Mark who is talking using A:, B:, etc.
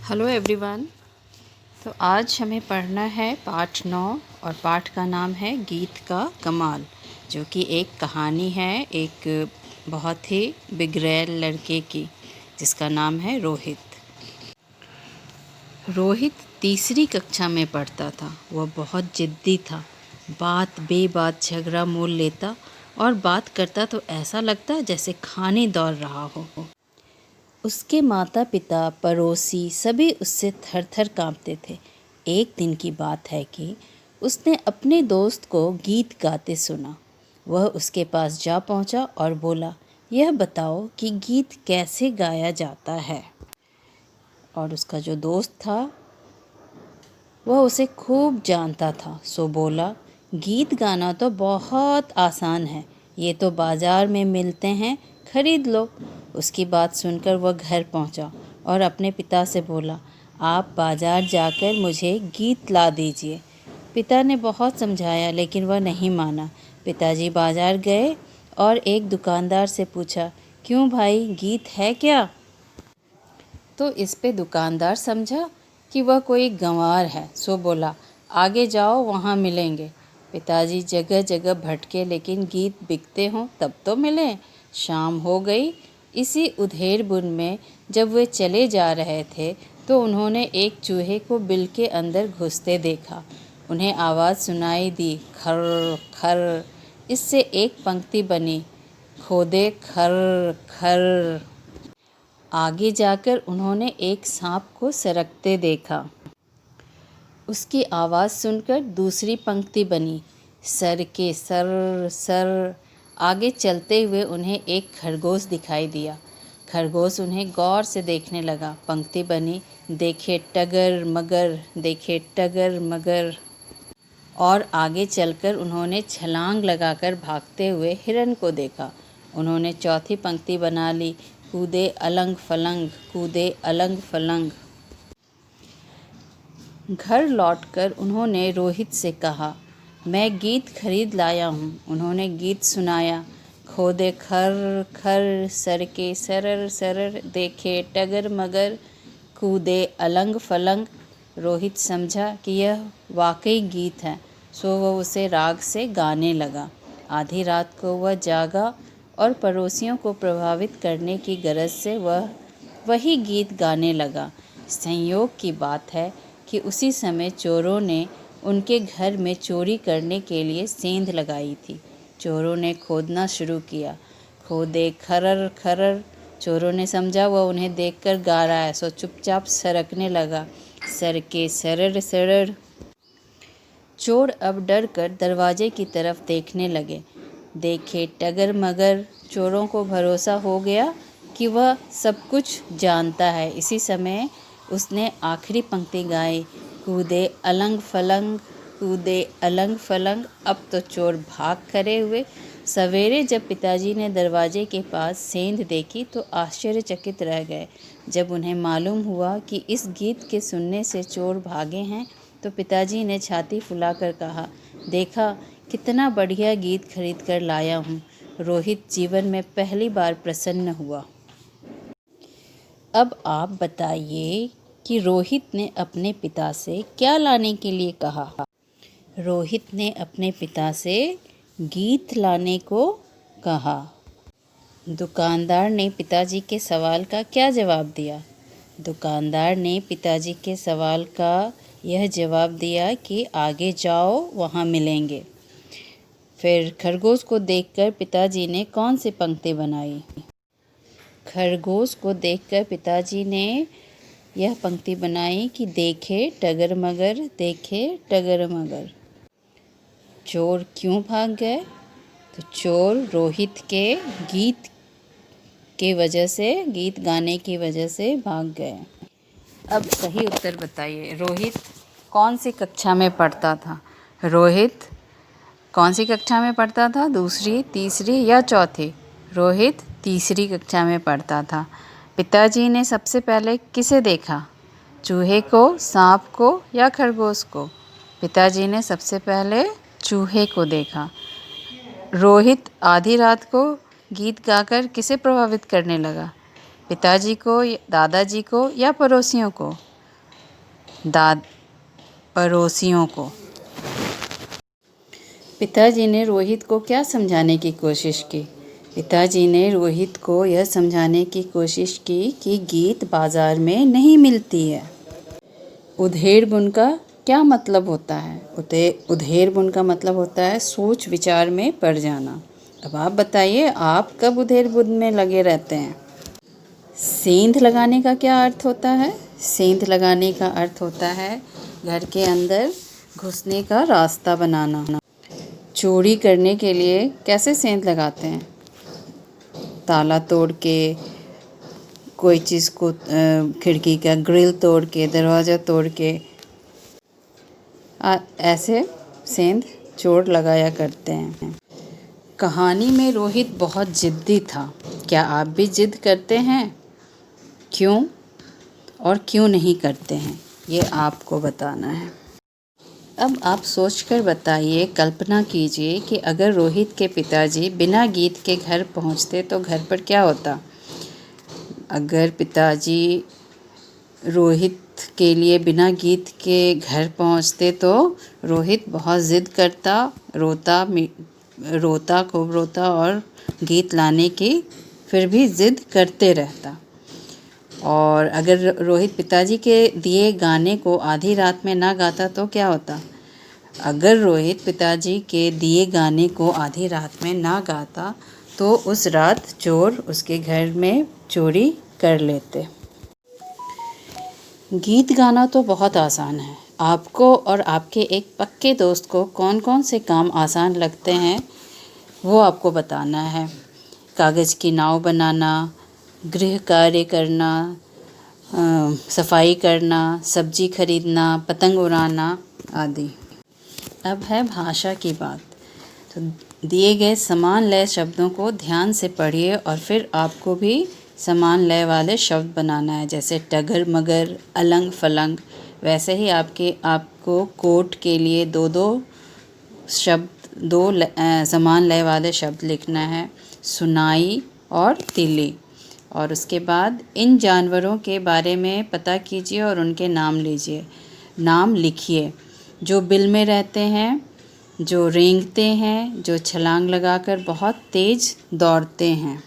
A: Hello everyone. तो आज हमें पढ़ना है पाठ 9 और पाठ का नाम है गीत का कमाल, जो कि एक कहानी है एक बहुत ही बिगड़ैल लड़के की जिसका नाम है रोहित। रोहित तीसरी कक्षा में पढ़ता था। वह बहुत जिद्दी था। बात बेबात झगड़ा मोल लेता और बात करता तो ऐसा लगता जैसे खाने दौड़ रहा हो। उसके माता पिता पड़ोसी सभी उससे थर थर काँपते थे। एक दिन की बात है कि उसने अपने दोस्त को गीत गाते सुना। वह उसके पास जा पहुंचा और बोला, यह बताओ कि गीत कैसे गाया जाता है। और उसका जो दोस्त था वह उसे खूब जानता था, सो बोला, गीत गाना तो बहुत आसान है, ये तो बाज़ार में मिलते हैं, खरीद लो। उसकी बात सुनकर वह घर पहुंचा और अपने पिता से बोला, आप बाज़ार जाकर मुझे गीत ला दीजिए। पिता ने बहुत समझाया लेकिन वह नहीं माना। पिताजी बाज़ार गए और एक दुकानदार से पूछा, क्यों भाई, गीत है क्या? तो इस पे दुकानदार समझा कि वह कोई गंवार है, सो बोला, आगे जाओ, वहाँ मिलेंगे। पिताजी जगह जगह भटके लेकिन गीत बिकते हों तब तो मिलें। शाम हो गई। इसी उधेड़-बुन में जब वे चले जा रहे थे तो उन्होंने एक चूहे को बिल के अंदर घुसते देखा। उन्हें आवाज़ सुनाई दी, खर खर। इससे एक पंक्ति बनी, खोदे खर खर। आगे जाकर उन्होंने एक सांप को सरकते देखा। उसकी आवाज़ सुनकर दूसरी पंक्ति बनी, सर के सर सर। आगे चलते हुए उन्हें एक खरगोश दिखाई दिया। खरगोश उन्हें गौर से देखने लगा। पंक्ति बनी, देखे टगर मगर, देखे टगर मगर। और आगे चलकर उन्होंने छलांग लगाकर भागते हुए हिरन को देखा। उन्होंने चौथी पंक्ति बना ली, कूदे अलंग फलंग, कूदे अलंग फलंग। घर लौटकर उन्होंने रोहित से कहा, मैं गीत खरीद लाया हूँ। उन्होंने गीत सुनाया, खोदे खर खर, सर के सरर सरर, देखे टगर मगर, कूदे अलंग फलंग। रोहित समझा कि यह वाकई गीत है, सो वह उसे राग से गाने लगा। आधी रात को वह जागा और पड़ोसियों को प्रभावित करने की गरज से वह वही गीत गाने लगा। संयोग की बात है कि उसी समय चोरों ने उनके घर में चोरी करने के लिए सेंध लगाई थी। चोरों ने खोदना शुरू किया, खोदे खरर खरर। चोरों ने समझा वह उन्हें देखकर गा रहा है, सो चुपचाप सरकने लगा, सर के सरर सरर। चोर अब डर कर दरवाजे की तरफ देखने लगे। देखे टगर मगर। चोरों को भरोसा हो गया कि वह सब कुछ जानता है। इसी समय उसने आखिरी पंक्ति गाई, कूदे अलंग फलंग, कूदे अलंग फलंग। अब तो चोर भाग खड़े हुए। सवेरे जब पिताजी ने दरवाजे के पास सेंध देखी तो आश्चर्यचकित रह गए। जब उन्हें मालूम हुआ कि इस गीत के सुनने से चोर भागे हैं तो पिताजी ने छाती फुलाकर कहा, देखा कितना बढ़िया गीत खरीद कर लाया हूँ। रोहित जीवन में पहली बार प्रसन्न हुआ। अब आप बताइए कि रोहित ने अपने पिता से क्या लाने के लिए कहा? रोहित ने अपने पिता से गीत लाने को कहा। दुकानदार ने पिताजी के सवाल का क्या जवाब दिया? दुकानदार ने पिताजी के सवाल का यह जवाब दिया कि आगे जाओ, वहाँ मिलेंगे। फिर खरगोश को देखकर पिताजी ने कौन सी पंक्ति बनाई? खरगोश को देखकर पिताजी ने यह पंक्ति बनाई कि देखे टगर मगर, देखे टगर मगर। चोर क्यों भाग गए? तो चोर रोहित के गीत के वजह से, गीत गाने की वजह से भाग गए। अब सही उत्तर बताइए, रोहित कौन सी कक्षा में पढ़ता था? रोहित कौन सी कक्षा में पढ़ता था? दूसरी, तीसरी या चौथी? रोहित तीसरी कक्षा में पढ़ता था। पिताजी ने सबसे पहले किसे देखा? चूहे को, सांप को या खरगोश को? पिताजी ने सबसे पहले चूहे को देखा। रोहित आधी रात को गीत गाकर किसे प्रभावित करने लगा? पिताजी को, दादाजी को या पड़ोसियों को? दाद पड़ोसियों को। पिताजी ने रोहित को क्या समझाने की कोशिश की? पिताजी ने रोहित को यह समझाने की कोशिश की कि गीत बाजार में नहीं मिलती है। उधेड़ बुन का क्या मतलब होता है? उधेड़ बुन का मतलब होता है सोच विचार में पड़ जाना। अब आप बताइए, आप कब उधेड़ बुन में लगे रहते हैं? सेंध लगाने का क्या अर्थ होता है? सेंध लगाने का अर्थ होता है घर के अंदर घुसने का रास्ता बनाना। चोरी करने के लिए कैसे सेंध लगाते हैं? ताला तोड़ के, कोई चीज़ को खिड़की का ग्रिल तोड़ के, दरवाज़ा तोड़ के ऐसे सेंध चोर लगाया करते हैं। कहानी में रोहित बहुत ज़िद्दी था। क्या आप भी ज़िद करते हैं? क्यों और क्यों नहीं करते हैं, ये आपको बताना है। अब आप सोचकर बताइए, कल्पना कीजिए कि अगर रोहित के पिताजी बिना गीत के घर पहुंचते तो घर पर क्या होता? अगर पिताजी रोहित के लिए बिना गीत के घर पहुंचते तो रोहित बहुत ज़िद करता, रोता खूब रोता और गीत लाने की फिर भी ज़िद करते रहता। और अगर रोहित पिताजी के दिए गाने को आधी रात में ना गाता तो क्या होता? अगर रोहित पिताजी के दिए गाने को आधी रात में ना गाता तो उस रात चोर उसके घर में चोरी कर लेते। गीत गाना तो बहुत आसान है। आपको और आपके एक पक्के दोस्त को कौन कौन से काम आसान लगते हैं वो आपको बताना है। कागज़ की नाव बनाना, गृह कार्य करना, सफाई करना, सब्जी खरीदना, पतंग उड़ाना आदि। अब है भाषा की बात। तो दिए गए समान लय शब्दों को ध्यान से पढ़िए और फिर आपको भी समान लय वाले शब्द बनाना है। जैसे टगर मगर, अलंग फलंग, वैसे ही आपको कोट के लिए दो समान लय वाले शब्द लिखना है, सुनाई और तिली। और उसके बाद इन जानवरों के बारे में पता कीजिए और उनके नाम लिखिए। जो बिल में रहते हैं, जो रेंगते हैं, जो छलांग लगाकर बहुत तेज़ दौड़ते हैं।